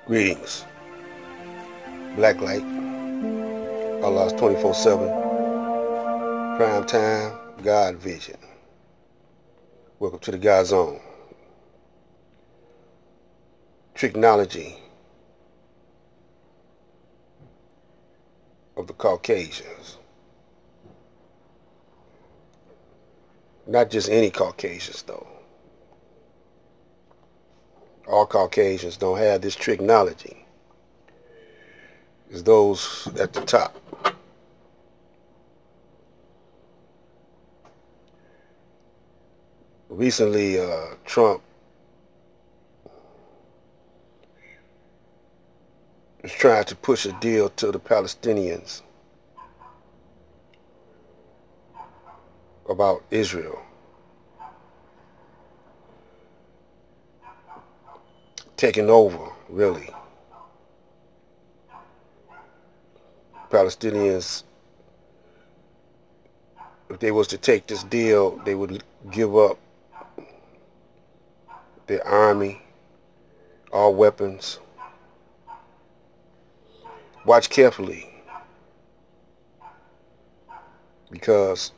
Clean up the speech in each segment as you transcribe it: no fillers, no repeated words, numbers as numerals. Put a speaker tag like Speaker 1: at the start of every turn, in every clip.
Speaker 1: Greetings. Black light. Allah's 24/7. Prime time. God vision. Welcome to the God Zone. Technology of the Caucasians. Not just any Caucasians though. All Caucasians don't have this technology. It's those at the top. Recently, Trump is trying to push a deal to the Palestinians about Israel. Taking over, really. Palestinians, if they was to take this deal, they would give up their army, all weapons. Watch carefully, because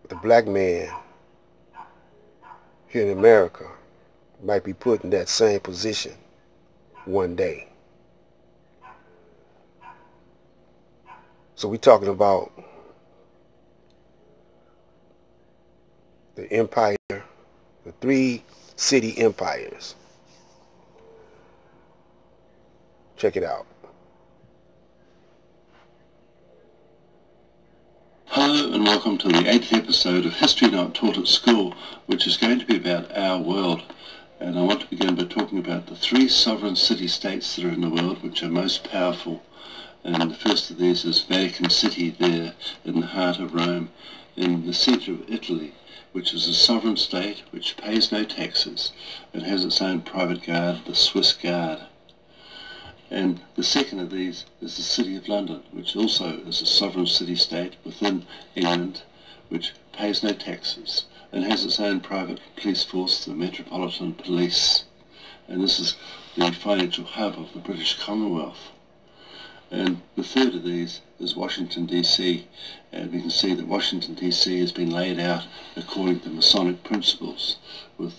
Speaker 1: the black man here in America might be put in that same position one day. So we're talking about the empire, the 3 city empires. Check it out.
Speaker 2: Hello and welcome to the 8th episode of History Not Taught at School, which is going to be about our world. And I want to begin by talking about the 3 sovereign city-states that are in the world which are most powerful. And the first of these is Vatican City, there in the heart of Rome, in the centre of Italy, which is a sovereign state which pays no taxes and has its own private guard, the Swiss Guard. And the second of these is the City of London, which also is a sovereign city-state within England, which pays no taxes and has its own private police force, the Metropolitan Police. And this is the financial hub of the British Commonwealth. And the third of these is Washington, D.C. And we can see that Washington, D.C. has been laid out according to Masonic principles with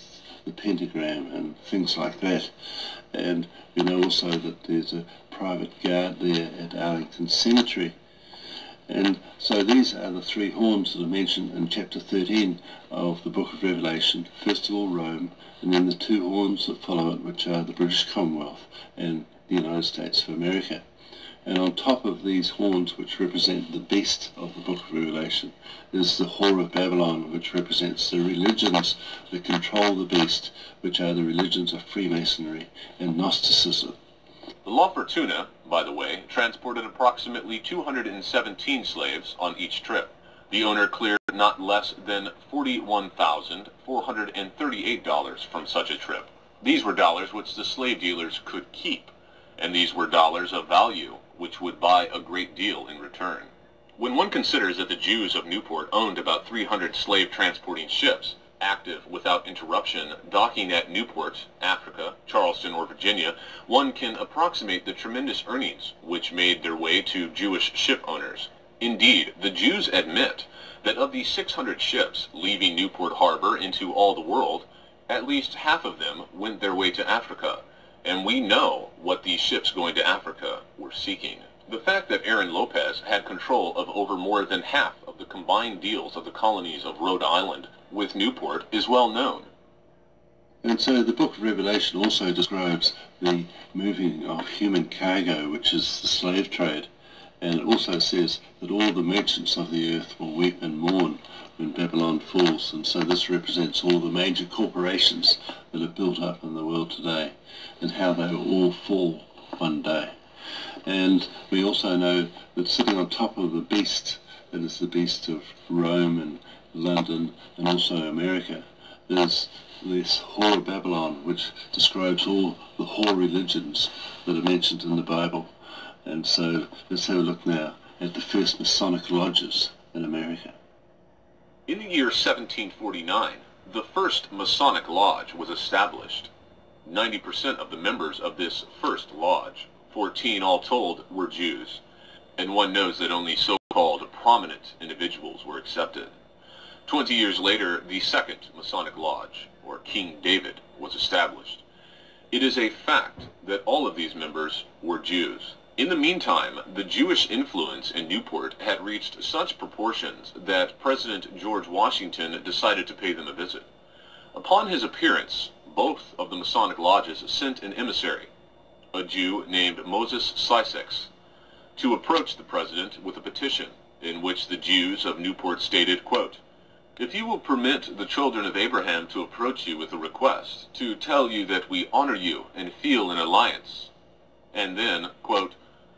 Speaker 2: the pentagram and things like that. And we know also that there's a private guard there at Arlington Cemetery. And so these are the 3 horns that are mentioned in chapter 13 of the book of Revelation. First of all Rome, and then the 2 horns that follow it, which are the British Commonwealth and the United States of America. And on top of these horns, which represent the beast of the book of Revelation, is the whore of Babylon, which represents the religions that control the beast, which are the religions of Freemasonry and Gnosticism.
Speaker 3: The La Fortuna, by the way, transported approximately 217 slaves on each trip. The owner cleared not less than $41,438 from such a trip. These were dollars which the slave dealers could keep, and these were dollars of value which would buy a great deal in return. When one considers that the Jews of Newport owned about 300 slave-transporting ships, active without interruption, docking at Newport, Africa, Charleston, or Virginia, one can approximate the tremendous earnings which made their way to Jewish ship owners. Indeed, the Jews admit that of the 600 ships leaving Newport Harbor into all the world, at least half of them went their way to Africa. And we know what these ships going to Africa were seeking. The fact that Aaron Lopez had control of over more than half of the combined deals of the colonies of Rhode Island with Newport is well known.
Speaker 2: And so the book of Revelation also describes the moving of human cargo, which is the slave trade. And it also says that all the merchants of the earth will weep and mourn when Babylon falls. And so this represents all the major corporations that are built up in the world today and how they will all fall one day. And we also know that sitting on top of the beast, that is the beast of Rome and London and also America, is this whore of Babylon, which describes all the whore religions that are mentioned in the Bible. And so let's have a look now at the first Masonic lodges in America.
Speaker 3: In the year 1749, the first Masonic lodge was established. 90% of the members of this first lodge, 14 all told, were Jews, and one knows that only so-called prominent individuals were accepted. 20 years later, the second Masonic Lodge, or King David, was established. It is a fact that all of these members were Jews. In the meantime, the Jewish influence in Newport had reached such proportions that President George Washington decided to pay them a visit. Upon his appearance, both of the Masonic lodges sent an emissary, a Jew named Moses Sysex, to approach the president with a petition in which the Jews of Newport stated, quote, "If you will permit the children of Abraham to approach you with a request, to tell you that we honor you and feel an alliance," and then, quote,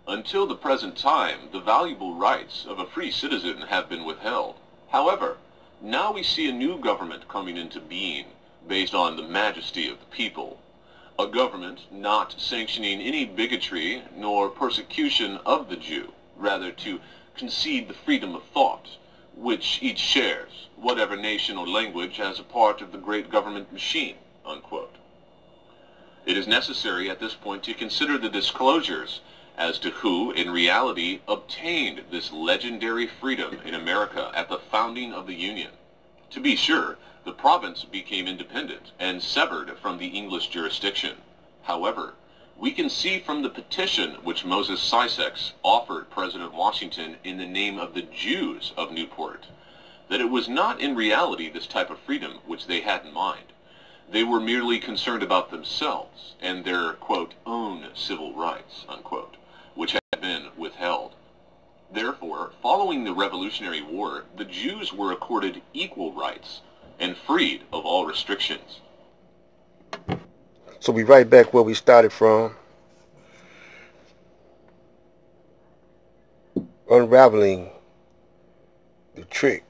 Speaker 3: "Until the present time, the valuable rights of a free citizen have been withheld. However, now we see a new government coming into being based on the majesty of the people, a government not sanctioning any bigotry nor persecution of the Jew, rather to concede the freedom of thought, which each shares, whatever nation or language, as a part of the great government machine," unquote. It is necessary at this point to consider the disclosures as to who, in reality, obtained this legendary freedom in America at the founding of the Union. To be sure, the province became independent and severed from the English jurisdiction. However, we can see from the petition which Moses Sysex offered President Washington in the name of the Jews of Newport, that it was not in reality this type of freedom which they had in mind. They were merely concerned about themselves and their, quote, "own civil rights," unquote, which had been withheld. Therefore, following the Revolutionary War, the Jews were accorded equal rights and freed of all restrictions.
Speaker 1: So we right back where we started from. Unraveling the trick,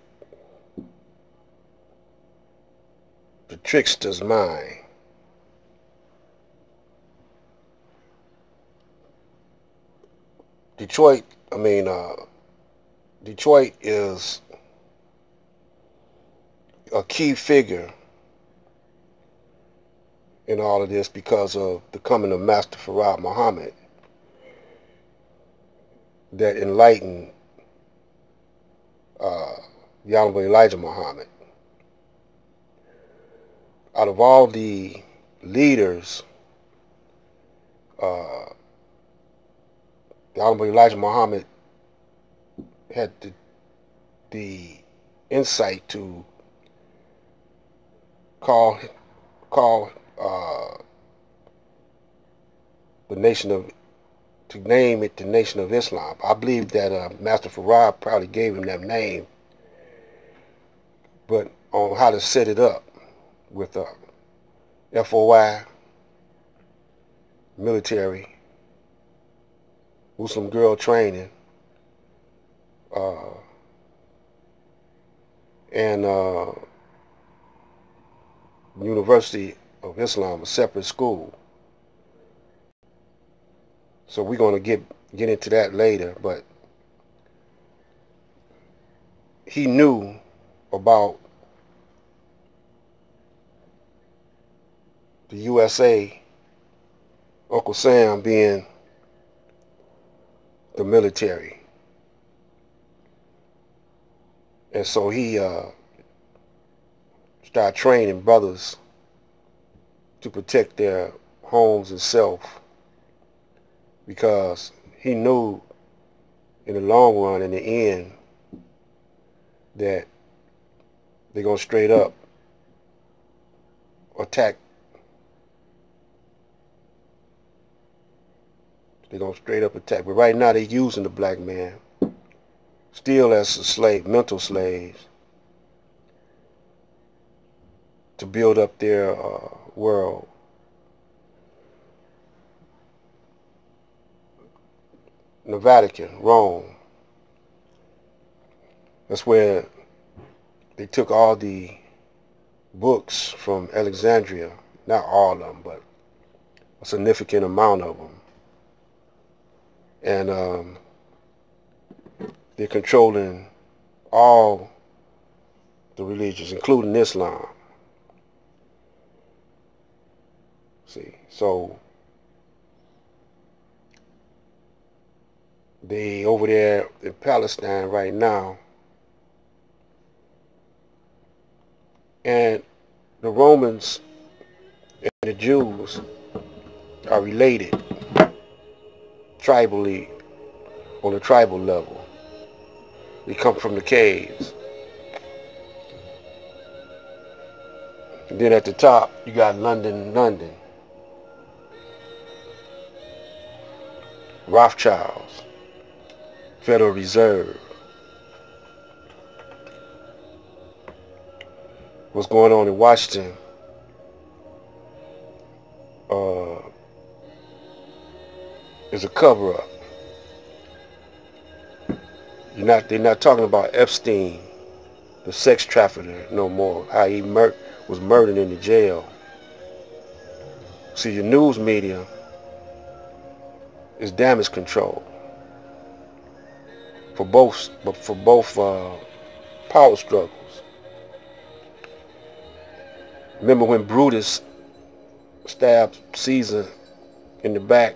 Speaker 1: the trickster's mind. Detroit is a key figure in all of this because of the coming of Master Farad Muhammad that enlightened the Honorable Elijah Muhammad. Out of all the leaders, the Honorable Elijah Muhammad had the insight to call the nation of, to name it the Nation of Islam. I believe that Master Farad probably gave him that name, but on how to set it up with FOI, military, Muslim girl training, and University of Islam, a separate school. So we're going to get into that later, but he knew about the USA, Uncle Sam being the military. And so he started training brothers to protect their homes and self, because he knew in the long run, in the end, that they're going to straight up attack. They're going to straight up attack. But right now they're using the black man still as a slave, mental slaves, to build up their world. The Vatican, Rome, that's where they took all the books from Alexandria, not all of them, but a significant amount of them. And they're controlling all the religions, including Islam. See, so they over there in Palestine right now, and the Romans and the Jews are related tribally, on a tribal level. They come from the caves. And then at the top, you got London, Rothschilds, Federal Reserve. What's going on in Washington? Is a cover-up. They're not talking about Epstein, the sex trafficker, no more. How he was murdered in the jail. See, your news media is damage control for both power struggles. Remember when Brutus stabbed Caesar in the back,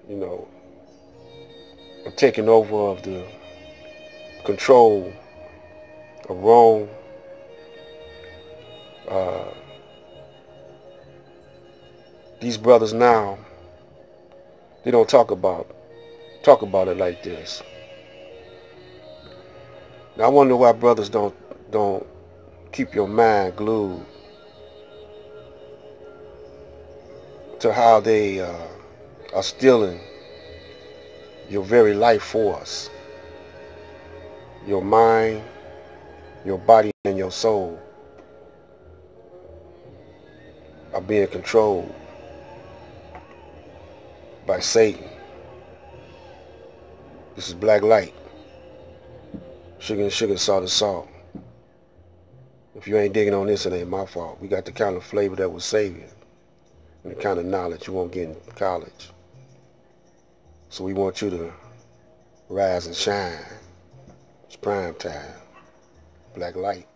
Speaker 1: you know, taking over of the control of Rome. These brothers now, they don't talk about it like this. Now I wonder why brothers don't keep your mind glued to how they are stealing your very life force, your mind, your body, and your soul are being controlled by Satan. This is black light. Sugar and sugar, salt and salt. If you ain't digging on this, it ain't my fault. We got the kind of flavor that will save you, and the kind of knowledge you won't get in college. So we want you to rise and shine. It's prime time. Black light.